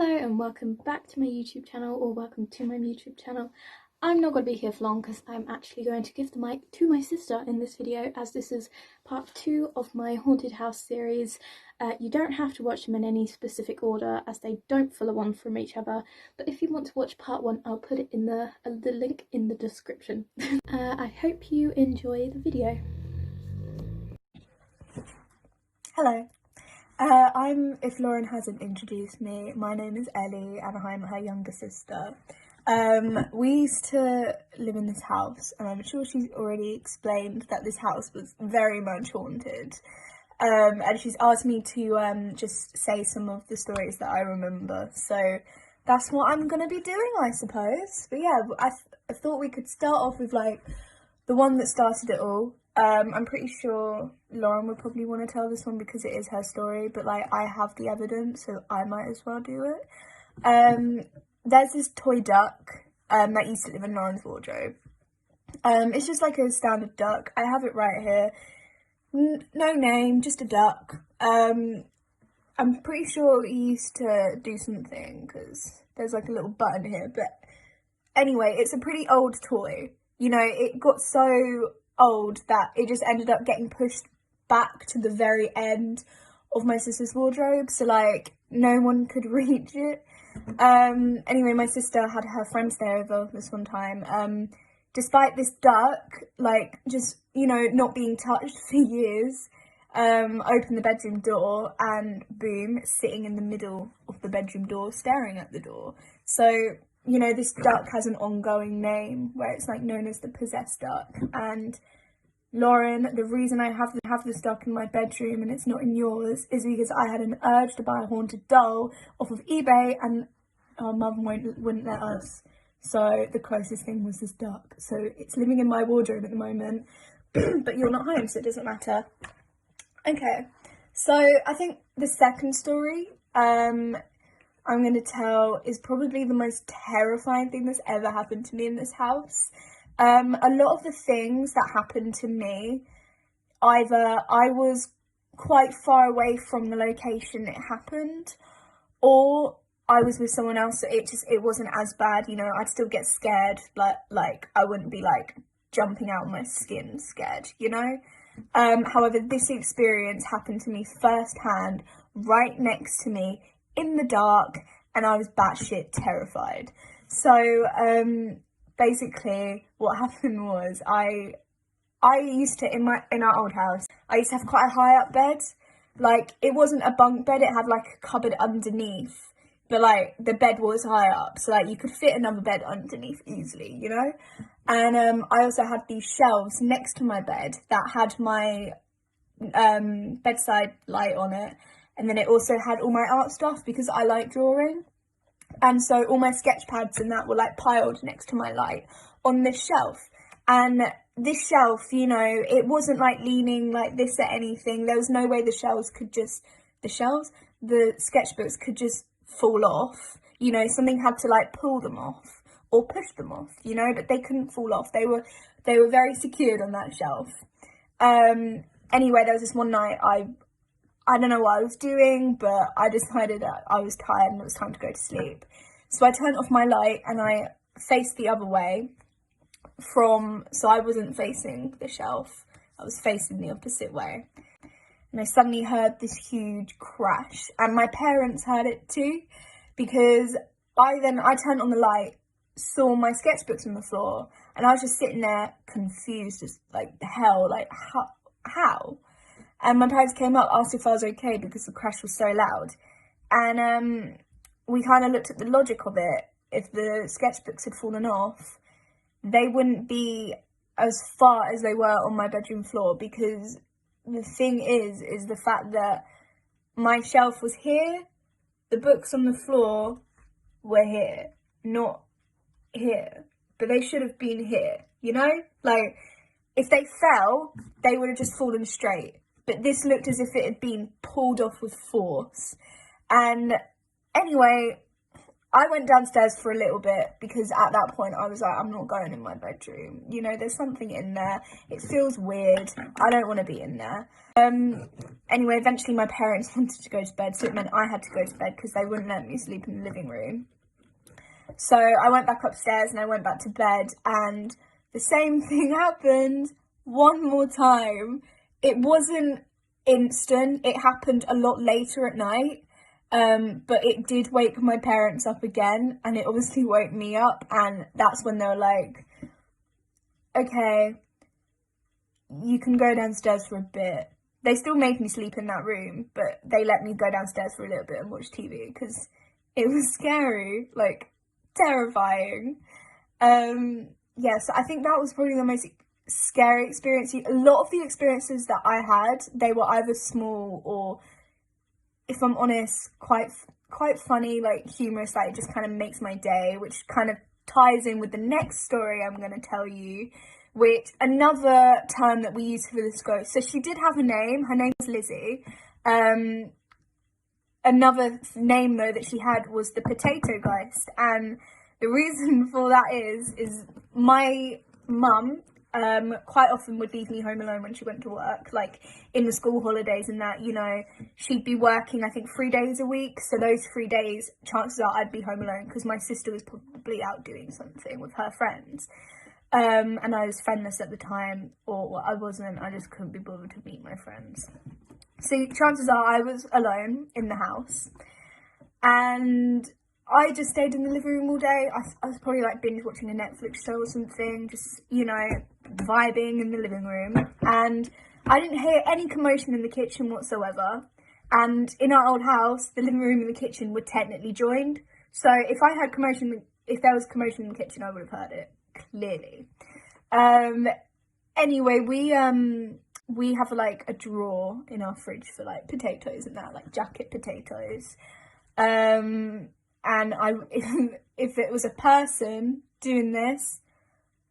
Hello and welcome back to my YouTube channel, or welcome to my YouTube channel. I'm not going to be here for long because I'm actually going to give the mic to my sister in this video, as this is part 2 of my haunted house series. You don't have to watch them in any specific order as they don't follow on from each other, but if you want to watch part 1 I'll put it in the link in the description. I hope you enjoy the video. Hello. If Lauren hasn't introduced me, my name is Ellie and I'm her younger sister. We used to live in this house, and I'm sure she's already explained that this house was very much haunted. And she's asked me to just say some of the stories that I remember, so that's what I'm gonna be doing, I suppose. But yeah, I thought we could start off with like the one that started it all. I'm pretty sure Lauren would probably want to tell this one because it is her story, but like I have the evidence, so I might as well do it. There's this toy duck that used to live in Lauren's wardrobe. It's just like a standard duck. I have it right here. No name, just a duck. I'm pretty sure he used to do something because there's like a little button here, but anyway, it's a pretty old toy. You know, it got so old that it just ended up getting pushed back to the very end of my sister's wardrobe, so like no one could reach it. Anyway, my sister had her friend stay over this one time. Despite this duck, like, just, you know, not being touched for years, opened the bedroom door and boom, sitting in the middle of the bedroom door, staring at the door. So, you know, this duck has an ongoing name where it's like known as the possessed duck. And Lauren, the reason I have this duck in my bedroom and it's not in yours is because I had an urge to buy a haunted doll off of eBay, and our mum wouldn't let us. So the closest thing was this duck. So it's living in my wardrobe at the moment, but you're not home, so it doesn't matter. Okay, so I think the second story I'm going to tell is probably the most terrifying thing that's ever happened to me in this house. A lot of the things that happened to me, either I was quite far away from the location it happened, or I was with someone else, so it wasn't as bad, you know. I'd still get scared, but like I wouldn't be like jumping out of my skin scared, you know. However, this experience happened to me firsthand, right next to me, in the dark, and I was batshit terrified. So, basically, what happened was I used to, in our old house, I used to have quite a high up bed. Like, it wasn't a bunk bed, it had like a cupboard underneath, but like the bed was high up, so like you could fit another bed underneath easily, you know. And I also had these shelves next to my bed that had my bedside light on it, and then it also had all my art stuff because I like drawing. And so all my sketch pads and that were like piled next to my light on this shelf. And this shelf, you know, it wasn't like leaning like this at anything. There was no way the sketchbooks could just fall off. You know, something had to like pull them off or push them off, you know, but they couldn't fall off. They were very secured on that shelf. Anyway, there was this one night I don't know what I was doing, but I decided that I was tired and it was time to go to sleep. So I turned off my light and I faced the other way so I wasn't facing the shelf, I was facing the opposite way. And I suddenly heard this huge crash, and my parents heard it too, because I turned on the light, saw my sketchbooks on the floor, and I was just sitting there confused as like hell, like how? And my parents came up, asked if I was okay because the crash was so loud. And we kind of looked at the logic of it. If the sketchbooks had fallen off, they wouldn't be as far as they were on my bedroom floor, because the thing is the fact that my shelf was here, the books on the floor were here, not here. But they should have been here, you know? Like, if they fell, they would have just fallen straight. But this looked as if it had been pulled off with force. And anyway, I went downstairs for a little bit because at that point I was like, I'm not going in my bedroom. You know, there's something in there. It feels weird. I don't want to be in there. Anyway, eventually my parents wanted to go to bed, so it meant I had to go to bed because they wouldn't let me sleep in the living room. So I went back upstairs and I went back to bed, and the same thing happened one more time. It wasn't instant. It happened a lot later at night. But it did wake my parents up again, and it obviously woke me up, and that's when they were like, okay, you can go downstairs for a bit. They still made me sleep in that room, but they let me go downstairs for a little bit and watch TV, because it was scary, like, terrifying. Yeah, so I think that was probably the most scary experience. A lot of the experiences that I had, they were either small or, if I'm honest, quite funny, like humorous, like it just kind of makes my day, which kind of ties in with the next story I'm going to tell you, which another term that we use for this ghost. So she did have a name. Her name was Lizzie. Another name though that she had was the Potato Ghost, and the reason for that is my mum quite often would leave me home alone when she went to work, like in the school holidays and that, you know, she'd be working I think 3 days a week, so those 3 days chances are I'd be home alone because my sister was probably out doing something with her friends, and I was friendless at the time, or I wasn't, I just couldn't be bothered to meet my friends, so chances are I was alone in the house, and I just stayed in the living room all day. I was probably like binge watching a Netflix show or something, just, you know, vibing in the living room. And I didn't hear any commotion in the kitchen whatsoever. And in our old house, the living room and the kitchen were technically joined. So if there was commotion in the kitchen, I would have heard it, clearly. Anyway, we have like a drawer in our fridge for like potatoes and that, like jacket potatoes. And if it was a person doing this,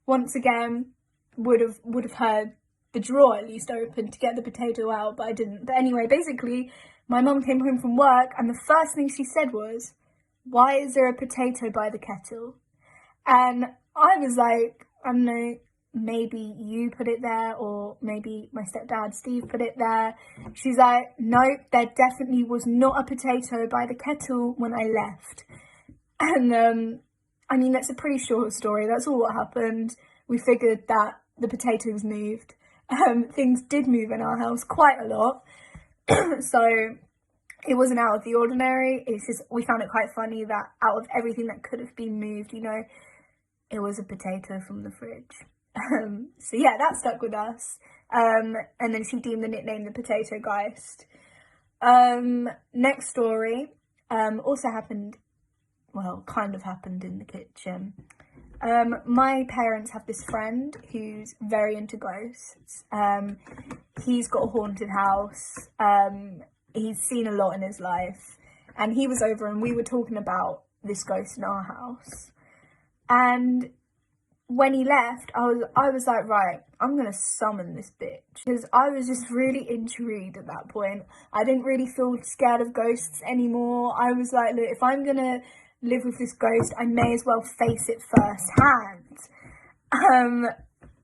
once again, would have heard the drawer at least open to get the potato out, but I didn't. But anyway, basically, my mum came home from work, and the first thing she said was, "Why is there a potato by the kettle?" And I was like, I don't know, maybe you put it there, or maybe my stepdad Steve put it there. She's like, nope, there definitely was not a potato by the kettle when I left. And I mean, that's a pretty short story. That's all what happened. We figured that the potatoes moved. Things did move in our house quite a lot, so it wasn't out of the ordinary. It's just we found it quite funny that out of everything that could have been moved, you know, it was a potato from the fridge. So yeah, that stuck with us. And then she deemed the nickname the Potato Geist. Next story also happened, well, kind of happened in the kitchen. My parents have this friend who's very into ghosts. He's got a haunted house. He's seen a lot in his life. And he was over and we were talking about this ghost in our house. And when he left, I was like, right, I'm going to summon this bitch. Because I was just really intrigued at that point. I didn't really feel scared of ghosts anymore. I was like, look, if I'm going to live with this ghost, I may as well face it firsthand.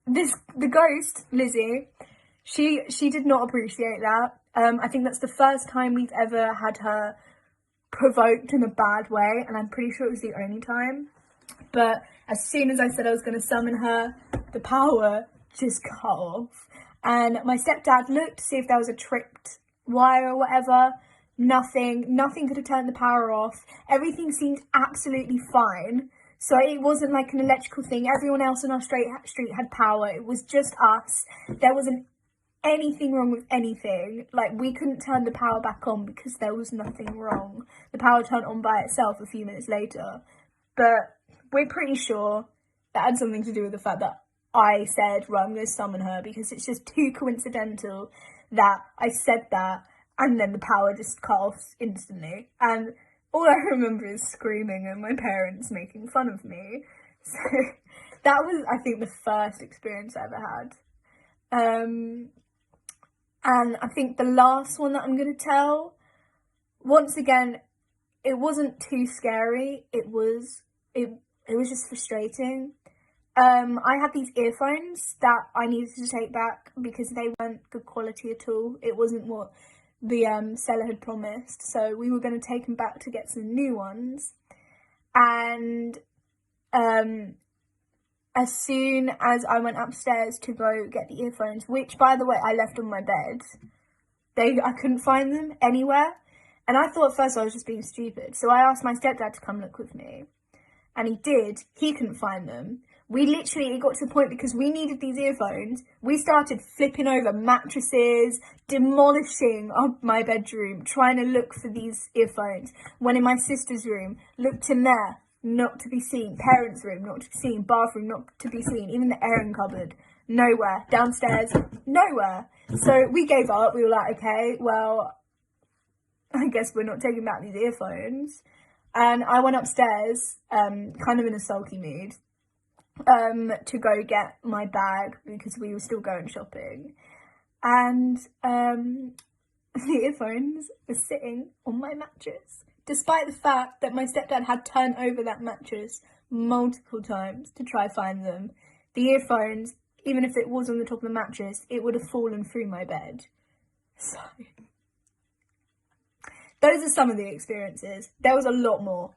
The ghost, Lizzie, she did not appreciate that. I think that's the first time we've ever had her provoked in a bad way, and I'm pretty sure it was the only time. But as soon as I said I was going to summon her, the power just cut off. And my stepdad looked to see if there was a tripped wire or whatever. Nothing could have turned the power off. Everything seemed absolutely fine. So it wasn't like an electrical thing. Everyone else on our street had power. It was just us. There wasn't anything wrong with anything. Like, we couldn't turn the power back on because there was nothing wrong. The power turned on by itself a few minutes later. But we're pretty sure that had something to do with the fact that I said, right, I'm going to summon her, because it's just too coincidental that I said that and then the power just cut off instantly. And all I remember is screaming and my parents making fun of me. So that was, I think, the first experience I ever had. And I think the last one that I'm going to tell, once again, it wasn't too scary. It was just frustrating. I had these earphones that I needed to take back because they weren't good quality at all. It wasn't what the seller had promised. So we were going to take them back to get some new ones. And as soon as I went upstairs to go get the earphones, which, by the way, I left on my bed, I couldn't find them anywhere. And I thought at first I was just being stupid. So I asked my stepdad to come look with me. And he did. He couldn't find them. It got to the point because we needed these earphones. We started flipping over mattresses, demolishing my bedroom, trying to look for these earphones. Went in my sister's room, looked in there, not to be seen. Parents' room, not to be seen. Bathroom, not to be seen. Even the airing cupboard, nowhere. Downstairs, nowhere. So we gave up. We were like, okay, well, I guess we're not taking back these earphones. And I went upstairs, kind of in a sulky mood, to go get my bag because we were still going shopping. And the earphones were sitting on my mattress, despite the fact that my stepdad had turned over that mattress multiple times to try find them. The earphones, even if it was on the top of the mattress, it would have fallen through my bed. So those are some of the experiences. There was a lot more.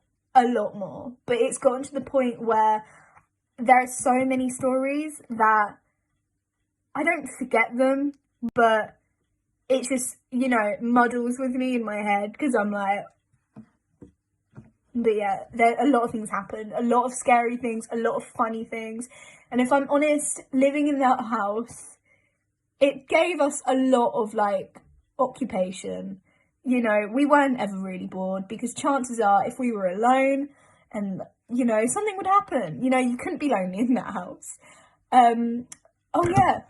But it's gotten to the point where there are so many stories that I don't forget them, but it just, muddles with me in my head because I'm like, but yeah, a lot of things happen. A lot of scary things, a lot of funny things. And if I'm honest, living in that house, it gave us a lot of, occupation. We weren't ever really bored because chances are if we were alone and, something would happen. You couldn't be lonely in that house. Oh yeah,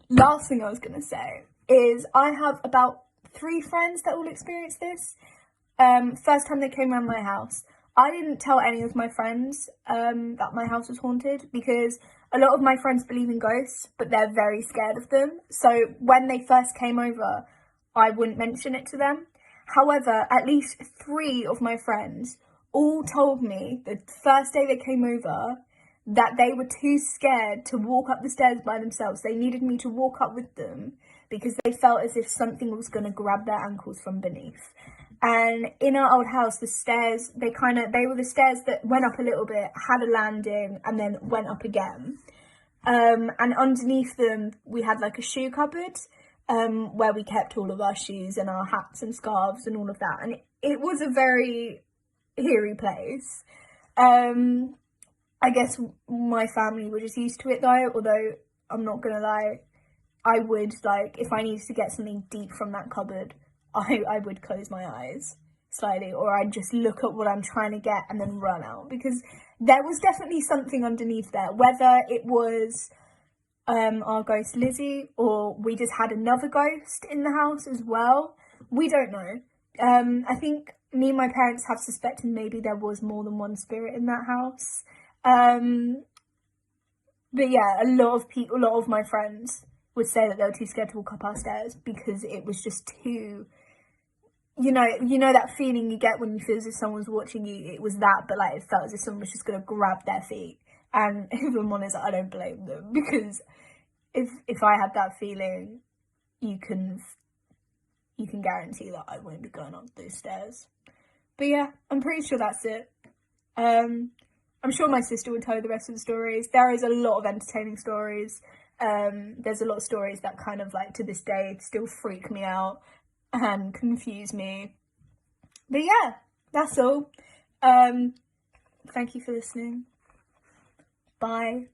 last thing I was going to say is I have about 3 friends that all experience this. First time they came around my house, I didn't tell any of my friends that my house was haunted because a lot of my friends believe in ghosts, but they're very scared of them. So when they first came over, I wouldn't mention it to them. However, at least 3 of my friends all told me the first day they came over that they were too scared to walk up the stairs by themselves. They needed me to walk up with them because they felt as if something was going to grab their ankles from beneath. And in our old house, the stairs, they were the stairs that went up a little bit, had a landing, and then went up again. And underneath them, we had a shoe cupboard, where we kept all of our shoes and our hats and scarves and all of that. And it was a very eerie place. I guess my family were just used to it though, although I'm not gonna lie, I would, if I needed to get something deep from that cupboard, I would close my eyes slightly, or I'd just look at what I'm trying to get and then run out, because there was definitely something underneath there, whether it was our ghost Lizzie, or we just had another ghost in the house as well. We don't know. I think me and my parents have suspected maybe there was more than one spirit in that house. But yeah, a lot of my friends would say that they were too scared to walk up our stairs because it was just too, you know that feeling you get when you feel as if someone's watching you. It was that, but it felt as if someone was just going to grab their feet. And if I'm honest, I don't blame them, because if I had that feeling, you can guarantee that I won't be going up those stairs. But yeah, I'm pretty sure that's it. I'm sure my sister would tell you the rest of the stories. There is a lot of entertaining stories. There's a lot of stories that kind of to this day still freak me out and confuse me. But yeah, that's all. Thank you for listening. Bye.